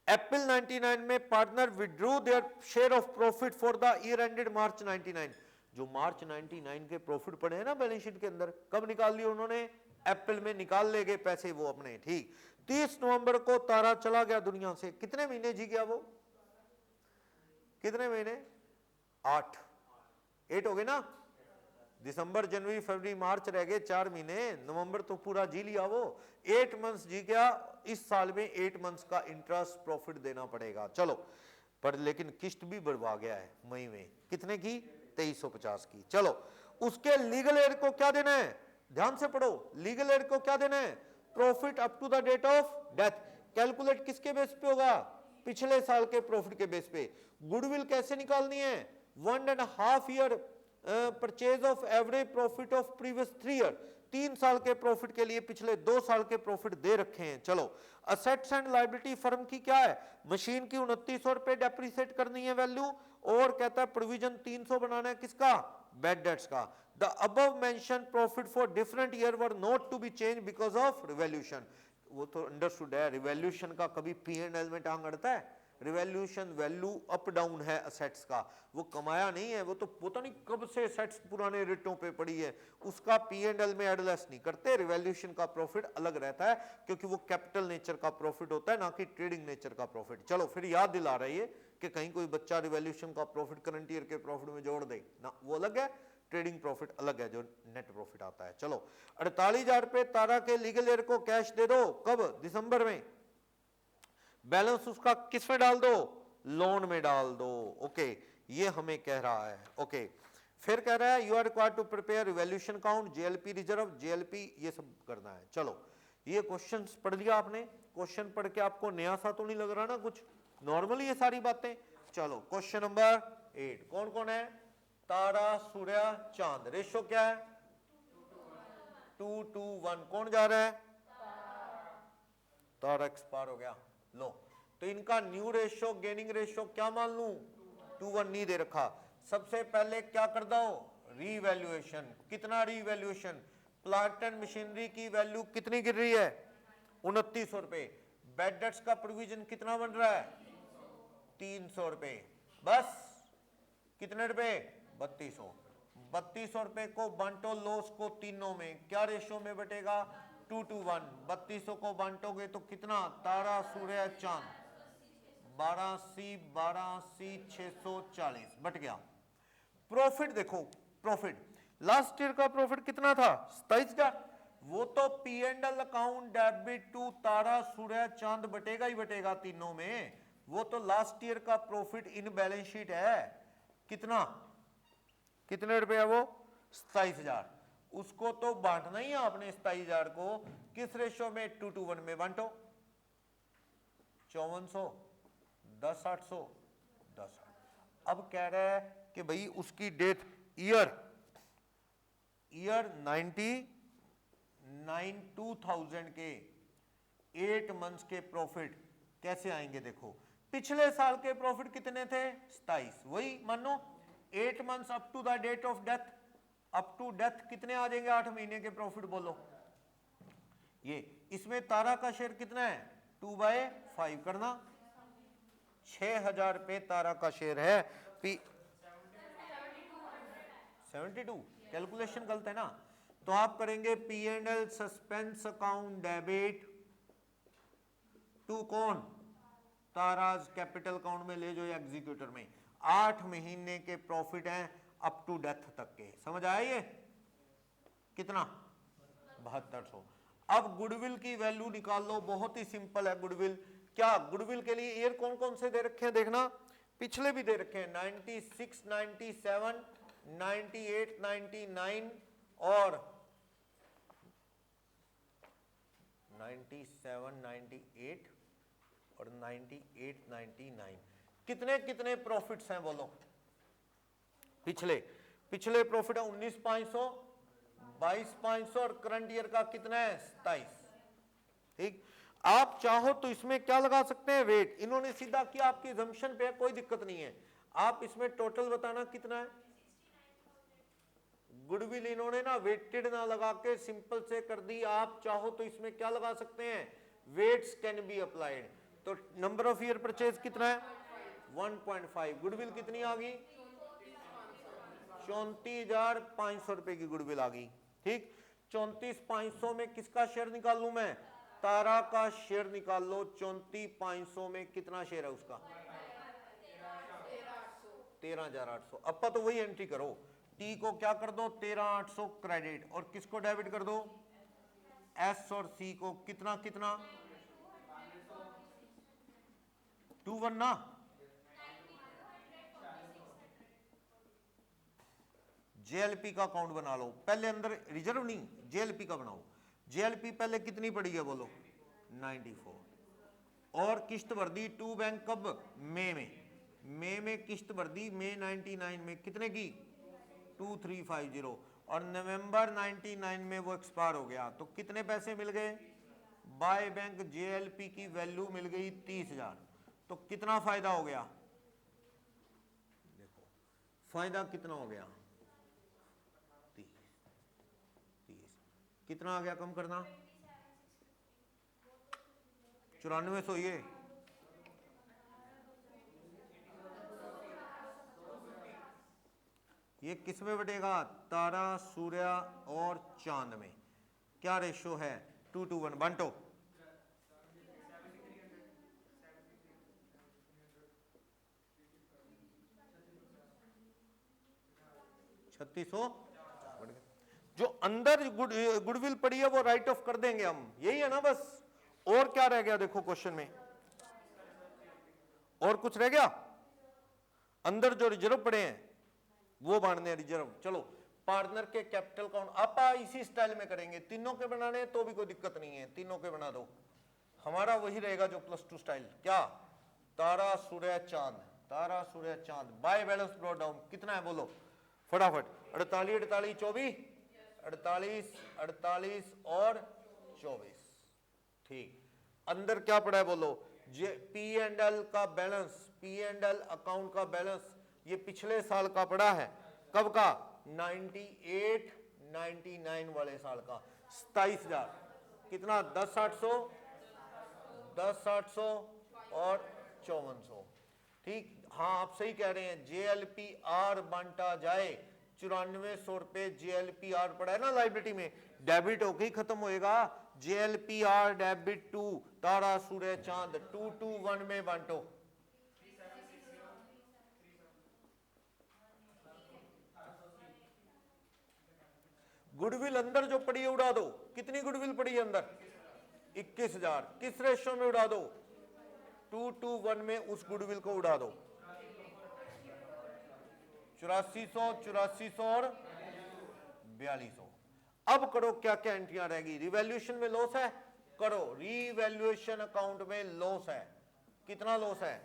अप्रैल 99 में partner withdrew their share of profit for the year ended March 99। जो मार्च 99 के प्रॉफिट पड़े हैं ना बैलेंस शीट के अंदर, कब निकाल लिए उन्होंने, अप्रैल में निकाल ले गए पैसे वो अपने, ठीक। 30 नवंबर को तारा चला गया दुनिया से, कितने महीने जी गया वो, कितने महीने, 8 हो गए ना। दिसंबर जनवरी फरवरी मार्च रह गए 4 महीने, नवंबर तो पूरा जी लिया वो, 8 मंथ्स जी गया। इस साल में 8 मंथ्स का इंटरेस्ट प्रॉफिट देना पड़ेगा। चलो पर लेकिन किस्त भी बढ़वा गया है मई में, कितने की, 2350 की। चलो उसके लीगल एयर को क्या देना है, ध्यान से पढ़ो, लीगल एयर को क्या देना है, profit up to the date of death. Calculate किसके बेस पे होगा, पिछले साल के प्रॉफिट के बेस पे। गुडविल कैसे निकालनी है, 1.5 year purchase of average profit of previous 3 year, 3 साल के प्रॉफिट के लिए पिछले 2 साल के प्रॉफिट दे रखे हैं। चलो असेट्स एंड लायबिलिटी फर्म की क्या है, मशीन की 2900 रुपए डेप्रिसिएट करनी है वैल्यू, और कहता है प्रोविजन 300 बनाना है किसका, बैड डेट्स का। The above mention profit for different year were not to be change because of revaluation. वो तो अंडरस्टूड है, रिवैल्यूएशन का कभी P&L में टांग अड़ता है, रिवैल्यूएशन वैल्यू अप डाउन है असेट्स का, वो कमाया नहीं है, वो तो पता नहीं कब से असेट्स पुराने रेटों पे पड़ी है, उसका P&L में एडलेस नहीं करते। रिवैल्यूएशन का प्रॉफिट अलग रहता है क्योंकि वो कैपिटल नेचर का प्रॉफिट होता है, ना कि ट्रेडिंग नेचर का प्रॉफिट। चलो फिर याद दिला रही है कि कहीं कोई बच्चा रिवैल्यूएशन का प्रॉफिट करंट ईयर के प्रॉफिट में जोड़ दे ना, वो अलग है, ट्रेडिंग प्रॉफिट अलग है जो नेट प्रॉफिट आता है। चलो 48,000 रुपए तारा के लीगल एयर को कैश दे दो, कब, दिसंबर में। बैलेंस उसका किस में डाल दो, लोन में डाल दो। ओके ये हमें कह रहा है। ओके फिर कह रहा है you are required to prepare revaluation account, JLP reserve, JLP, ये सब करना है। चलो ये क्वेश्चंस पढ़ लिया आपने, क्वेश्चन पढ़ के आपको नया सा तो नहीं लग रहा ना कुछ, नॉर्मली ये सारी बातें। चलो क्वेश्चन नंबर 8, कौन कौन है, तारा सूर्य चांद, रेशो क्या है 2 to 1, कौन जा रहा है, तारा एक्सपायर हो गया। लो तो इनका न्यू रेशो गेनिंग रेशो क्या मान लूं, 2:1 नहीं दे रखा। सबसे पहले क्या कर दो, रीवैल्यूएशन। कितना रीवैल्यूएशन, प्लांट एंड मशीनरी की वैल्यू कितनी गिर रही है, 2900 रुपए। बैड डेट्स का प्रोविजन कितना बन रहा है, 300 रुपए। बस कितने रुपए, 3200। 3200 रुपए को बांटो लॉस को तीनों में, क्या रेशो में बटेगा, 2 to 1। 3200 को बांटोगे तो कितना, तारा सूर्य चांद, 12 640 बट गया। प्रॉफिट देखो, प्रॉफिट लास्ट ईयर का प्रॉफिट कितना था, 27,000। वो तो P&L अकाउंट डेबिट टू तारा सूर्य चांद बटेगा ही बटेगा तीनों में, वो तो लास्ट ईयर का प्रॉफिट इन बैलेंस शीट है। कितना, कितने रुपए है वो, 27,000। उसको तो बांटना ही है आपने 27,000 को, किस रेशो में, 2 to 1 में बांटो। 5400, 10,800, 10। अब कह रहा है कि भाई उसकी डेट ईयर 2000 के 8 मंथ्स के प्रॉफिट कैसे आएंगे। देखो पिछले साल के प्रॉफिट कितने थे, 27, वही मानो 8 months up to the date of death, up to death कितने आ जाएंगे, 8 महीने के प्रॉफिट बोलो। ये इसमें तारा का शेयर कितना है, 2/5 करना, 6,000 रुपए तारा का शेयर है। 72, कैलकुलेशन गलत है ना, तो आप करेंगे P&L suspense account debit to कौन, ताराज कैपिटल अकाउंट में ले जो एग्जीक्यूटर में। 8 महीने के प्रॉफिट हैं अप टू डेथ तक के, समझ आया ये कितना, 7200। अब गुडविल की वैल्यू निकाल लो, बहुत ही सिंपल है गुडविल। क्या गुडविल के लिए ईयर कौन कौन से दे रखे हैं, देखना पिछले भी दे रखे हैं, 96, 97, 98, 99 और 97, 98 और 98, 99। कितने कितने प्रॉफिट्स हैं बोलो? पिछले प्रॉफिट है 19,500, 22,500 और करंट ईयर का कितना है 27। ठीक, आप चाहो तो इसमें क्या लगा सकते हैं, वेट। इन्होंने सीधा किया आपकी assumption पे, कोई दिक्कत नहीं है। आप इसमें टोटल बताना कितना है। गुडविल इन्होंने ना वेटेड ना लगा के सिंपल से कर दी। आप चाहो तो इसमें क्या लगा सकते हैं, वेट्स कैन बी अप्लाइड। तो नंबर ऑफ ईयर परचेज कितना है 1.5। गुडविल कितनी आ गई 34,500 रुपए की गुडविल आ गई। ठीक, 34,500 में किसका शेयर निकाल लूं मैं, तारा का शेयर निकाल लो। 34,500 में कितना शेयर है उसका 13,800। अपा तो वही एंट्री करो, टी को क्या कर दो 13,800 क्रेडिट और किसको डेबिट कर दो एस और सी को। कितना कितना 21 ना। जेएलपी का अकाउंट बना लो पहले, अंदर रिजर्व नहीं जेएलपी का बनाओ। जेएलपी पहले कितनी पड़ी है बोलो 94 और किस्त भर दी टू बैंक कब मई में किस्त भर दी मई 99 में कितने की 2350 और नवंबर 99 में वो एक्सपायर हो गया। तो कितने पैसे मिल गए बाय बैंक जेएलपी की वैल्यू मिल गई 30,000। तो कितना फायदा हो गया, देखो फायदा कितना हो गया 30। कितना आ गया कम करना 9400। ये किस में बटेगा तारा सूर्य और चांद में। क्या रेशो है 2:1। बांटो 3600। जो अंदर गुडविल पड़ी है वो राइट ऑफ कर देंगे हम, यही है ना बस। और क्या रह गया देखो क्वेश्चन में, और कुछ रह गया अंदर जो रिजर्व पड़े हैं वो बांटने हैं रिजर्व। चलो पार्टनर के कैपिटल काउंट आप इसी स्टाइल में करेंगे। तीनों के बनाने तो भी कोई दिक्कत नहीं है, तीनों के बना दो। हमारा वही रहेगा जो +2 स्टाइल। क्या तारा सूर्य चांद, तारा सूर्य चांद बाय बैलेंस ब्रॉट डाउन कितना है बोलो फटाफट। 48 48 24 48 48 और 24। ठीक, अंदर क्या पड़ा है बोलो P&L का बैलेंस, P&L अकाउंट का बैलेंस ये पिछले साल का पड़ा है। कब का 98 99 वाले साल का 27,000। कितना 10,800 10,800 और 5400। ठीक, हाँ आप सही कह रहे हैं। JLPR बांटा जाए 9400 रुपए JLPR पड़ा है ना लाइबिलिटी में, डेबिट होके ही खत्म होएगा। JLPR डेबिट टू तारा सूर्य चांद 2:1 में बांटो। गुडविल अंदर जो पड़ी है उड़ा दो। कितनी गुडविल पड़ी है अंदर 21,000। किस रेशो में उड़ा दो 2:1 में उस गुडविल को उड़ा दो। 8400 8400 और 4200। अब करो क्या क्या एंट्रियां रहेगी। रिवैल्यूएशन में लॉस है, करो रिवैल्यूएशन अकाउंट में लॉस है। कितना लॉस है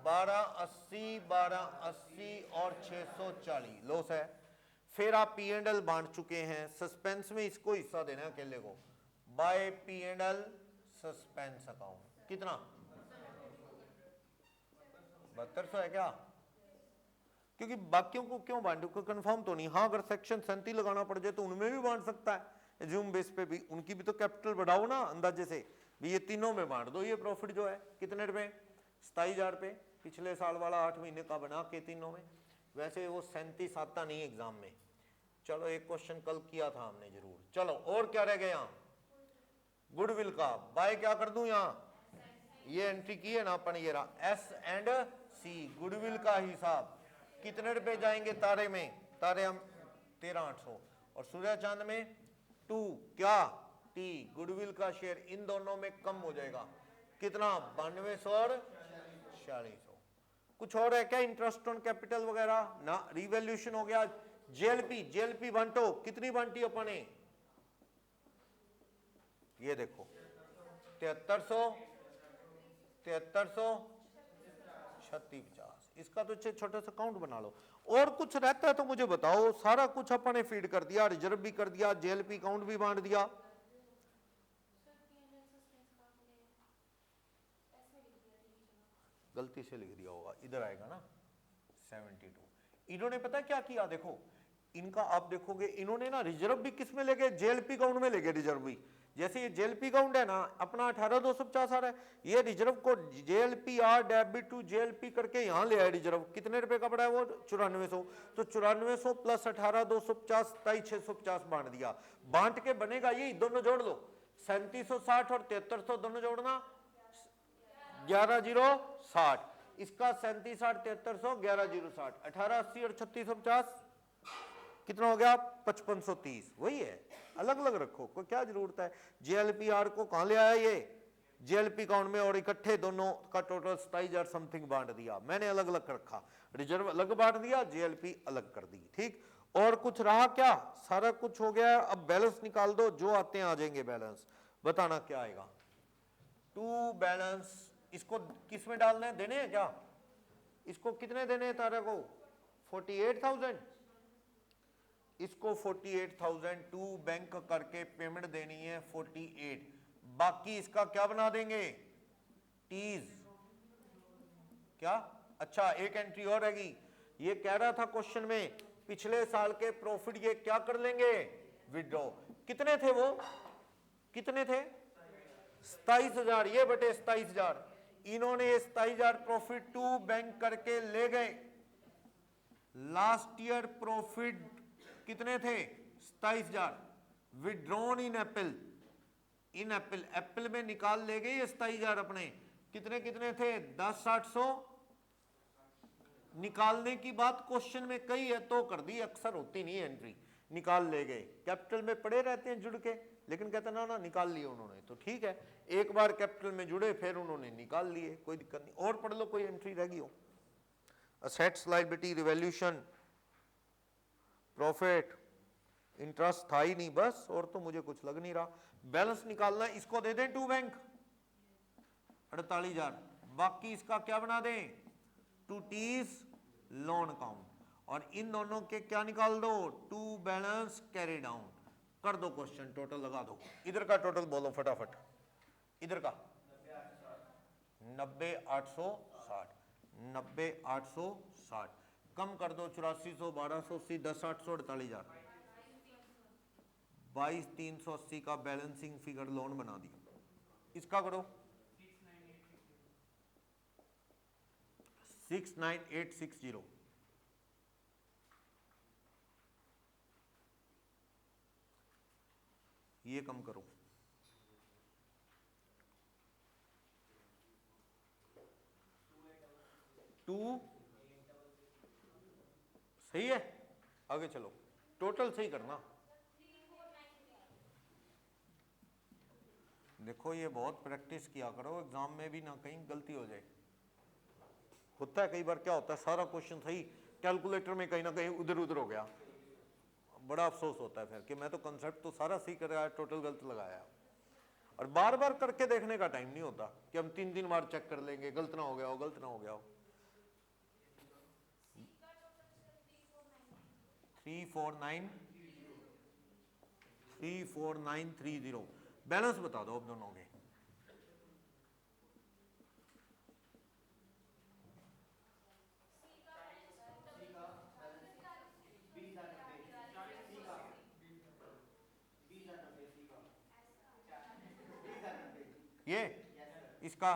1280 1280 और 640 लॉस है। फिर आप P&L बांट चुके हैं, सस्पेंस में इसको हिस्सा देना है अकेले को। बाय P&L सस्पेंस अकाउंट कितना 7200 है क्या, क्योंकि बाकियों को क्यों बांटू कोई कंफर्म तो नहीं। हाँ अगर सेक्शन 37 लगाना पड़ जाए तो उनमें भी बांट सकता है, एज्यूम बेस पे भी। उनकी भी तो कैपिटल बढ़ाओ ना अंदाजे से भी, ये तीनों में बांट दो। ये प्रॉफिट जो है कितने रुपए 27,000 रुपए पिछले साल वाला 8 महीने का बना के तीनों में। वैसे वो 37 आता नहीं एग्जाम में। चलो एक क्वेश्चन कल किया था हमने जरूर। चलो और क्या रह गया यहाँ गुडविल का बाय क्या कर दूं यहाँ, ये एंट्री की है ना अपन, ये रहा S&C गुडविल का हिसाब। कितने रुपए जाएंगे तारे में, तारे हम 13,800 और सूर्य चांद में 2 क्या T गुडविल का शेयर इन दोनों में कम हो जाएगा। कितना 9200 और 4600। कुछ और है क्या इंटरेस्ट ऑन कैपिटल वगैरह ना, रिवैल्यूएशन हो गया। जेएलपी बांटो, कितनी बांटी अपने ये देखो 7300, 7300, 3650। इसका तो छोटा सा काउंट बना लो। और कुछ रहता है तो मुझे बताओ। सारा कुछ अपने फीड कर दिया, रिजर्व भी कर दिया, जेएलपी काउंट भी बांट दिया। गलती से लिख दिया होगा, इधर आएगा ना 72। इन्होंने पता क्या किया, देखो इनका आप देखोगे, इन्होंने ना रिजर्व भी किस में ले गए, जेएलपी काउंट में ले गए रिजर्व भी। जैसे ये जेएलपी काउंट है ना अपना 18250 आ रहा है, ये रिजर्व को JLP are debit to JLP करके यहां ले आए। रिजर्व कितने रुपए का पड़ा है वो 9400, तो 9400 प्लस 18250 27650 बांट दिया। बांट के बनेगा ये, दोनों जोड़ लो 3760 और 7300 दोनों जोड़ना 11060। इसका 3760 7300 11060, 1880 और 3650 कितना हो गया 5530। वही है, अलग अलग रखो, कोई क्या जरूरत है। जेएलपीआर को कहां ले आया ये, जेएलपी अकाउंट में, और इकट्ठे दोनों का टोटल 27000 समथिंग बांट दिया। मैंने अलग अलग रखा, रिजर्व अलग बांट दिया, जेएलपी अलग कर दी। ठीक, और कुछ रहा क्या, सारा कुछ हो गया। अब बैलेंस निकाल दो, जो आते हैं आ जाएंगे बैलेंस। बताना क्या आएगा। टू बैलेंस, इसको किस में डालना है, देने हैं क्या, इसको कितने देने हैं तारा को 48,000, इसको 48,000 टू बैंक करके पेमेंट देनी है 48। बाकी इसका क्या बना देंगे, टीज क्या। अच्छा एक एंट्री और रहेगी, ये कह रहा था क्वेश्चन में पिछले साल के प्रॉफिट ये क्या कर लेंगे, विड्रॉ। कितने थे वो, कितने थे 27,000, ये बटे 27,000। इन्होंने 27,000 प्रॉफिट टू बैंक करके ले गए। लास्ट ईयर प्रॉफिट कितने थे 27,000, विड्रॉन इन एप्पल, इन एप्पल, एप्पल में निकाल ले गए 27,000 अपने। कितने कितने थे 10,800। निकालने की बात क्वेश्चन में कही है तो कर दी, अक्सर होती नहीं एंट्री। निकाल ले गए, कैपिटल में पड़े रहते हैं जुड़ के, लेकिन कहते ना निकाल लिए उन्होंने, तो ठीक है। एक बार कैपिटल में जुड़े फिर उन्होंने निकाल लिए, कोई दिक्कत नहीं। और पढ़ लो कोई एंट्री रहेगी हो, assets liability revaluation profit interest था ही नहीं बस, और तो मुझे कुछ लग नहीं रहा। बैलेंस निकालना, इसको दे दें टू बैंक 48,000, बाकी इसका क्या बना दें टू टीज लोन अकाउंट, और इन दोनों के क्या निकाल दो टू बैलेंस कैरी डाउन। कर दो क्वेश्चन, टोटल लगा दो। इधर का टोटल बोलो फटाफट, इधर का 90,860, 90,860 कम कर दो 8400, 1280, 10,800, 48,000, 22,380 का बैलेंसिंग फिगर लोन बना दिया। इसका करो 69860, ये कम करो, टू सही है। आगे चलो, टोटल सही करना। देखो ये बहुत प्रैक्टिस किया करो, एग्जाम में भी ना कहीं गलती हो जाए। होता है कई बार, क्या होता है सारा क्वेश्चन सही, कैलकुलेटर में कहीं ना कहीं उधर उधर हो गया, बड़ा अफसोस होता है फिर कि मैं तो कंसेप्ट तो सारा सही कर रहा है, टोटल गलत लगाया। और बार बार करके देखने का टाइम नहीं होता कि हम 3 बार चेक कर लेंगे, गलत ना हो गया हो, गलत ना हो गया हो। 34930 बैलेंस बता दो अब दोनों के। ये इसका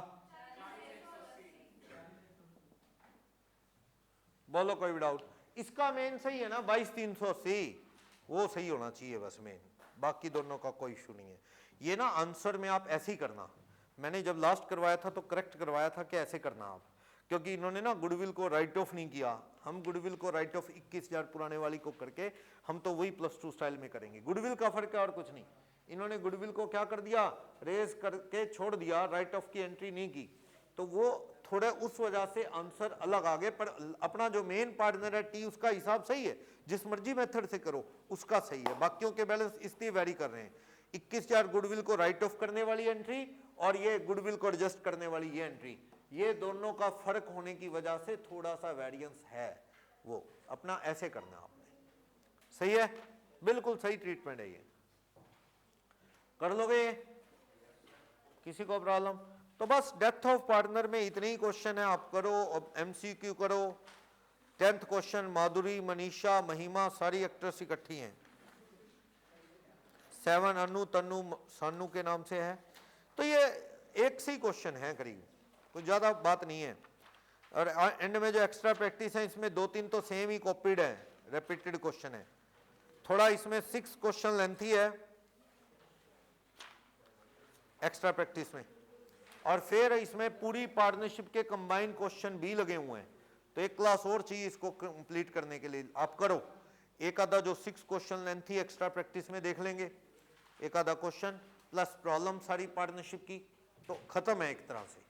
बोलो कोई भी डाउट। इसका मेन सही है ना 22,380, वो सही होना चाहिए बस मेन, बाकी दोनों का कोई इशू नहीं है। ये ना आंसर में आप ऐसे ही करना, मैंने जब लास्ट करवाया था तो करेक्ट करवाया था कि ऐसे करना आप, क्योंकि इन्होंने ना गुडविल को राइट ऑफ नहीं किया। हम गुडविल को राइट ऑफ 21,000 पुराने वाली को करके हम तो वही +2 स्टाइल में करेंगे। गुडविल का फर्क है और कुछ नहीं। इन्होंने गुडविल को क्या कर दिया, रेज करके छोड़ दिया, राइट ऑफ की एंट्री नहीं की, तो वो थोड़े उस वजह से आंसर अलग आ गए। पर अपना जो मेन पार्टनर है टी, उसका हिसाब सही है, जिस मर्जी मेथड से करो उसका सही है, बाकियों के बैलेंस इसलिए वेरी कर रहे हैं। 21,000 गुडविल को राइट ऑफ करने वाली एंट्री और ये गुडविल को एडजस्ट करने वाली ये एंट्री, ये दोनों का फर्क होने की वजह से थोड़ा सा वेरिएंस है, वो अपना ऐसे करना आपने। सही है, बिल्कुल सही ट्रीटमेंट है ये, कर लोगे? किसी को प्रॉब्लम? तो बस डेथ ऑफ पार्टनर में इतने ही क्वेश्चन है, आप करो। अब एमसीक्यू करो। 10th क्वेश्चन, माधुरी, मनीषा, महिमा सारी एक्ट्रेस इकट्ठी हैं। 7 अनु, तनु, सानू के नाम से है। तो ये एक से ही क्वेश्चन है करीब, कोई ज्यादा बात नहीं है। और एंड में जो एक्स्ट्रा प्रैक्टिस है इसमें 2-3 तो सेम ही कॉपीड है, रिपीटेड क्वेश्चन है। थोड़ा इसमें 6 क्वेश्चन लेंथी है एक्स्ट्रा प्रैक्टिस में, और फिर इसमें पूरी पार्टनरशिप के कंबाइंड क्वेश्चन भी लगे हुए हैं। तो एक क्लास और चाहिए इसको कंप्लीट करने के लिए। आप करो एक आधा जो 6 क्वेश्चन लेंथी एक्स्ट्रा प्रैक्टिस में देख लेंगे, एक आधा क्वेश्चन प्लस प्रॉब्लम सारी पार्टनरशिप की, तो खत्म है एक तरह से,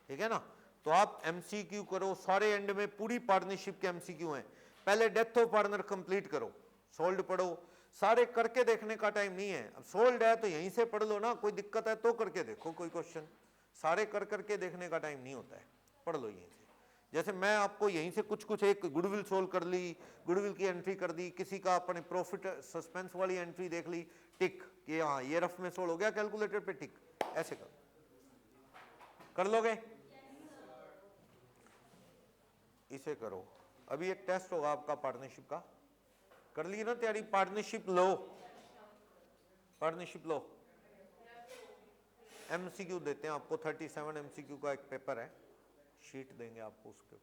ठीक है ना। तो आप एमसीक्यू करो, सारे एंड में पूरी पार्टनरशिप के एमसीक्यू हैं। पहले डेथ ऑफ पार्टनर कंप्लीट करो, सोल्ड पढ़ो, सारे करके देखने का टाइम नहीं है। अब सोल्ड है तो यहीं से पढ़ लो ना, कोई दिक्कत है तो करके देखो कोई क्वेश्चन, सारे कर करके देखने का टाइम नहीं होता है, पढ़ लो यहीं से। जैसे मैं आपको यहीं से कुछ कुछ एक गुडविल सोल्व कर ली, गुडविल की एंट्री कर दी, किसी का अपने प्रॉफिट सस्पेंस वाली एंट्री देख ली, टिक कि हाँ ये रफ में सोल्व हो गया, कैलकुलेटर पे टिक, ऐसे कर लोगे? इसे करो। अभी एक टेस्ट होगा आपका पार्टनरशिप का, कर ली ना तैयारी? पार्टनरशिप लो, पार्टनरशिप लो, एमसीक्यू देते हैं आपको, 37 एमसीक्यू का एक पेपर है, शीट देंगे आपको उसके अकॉर्डिंग।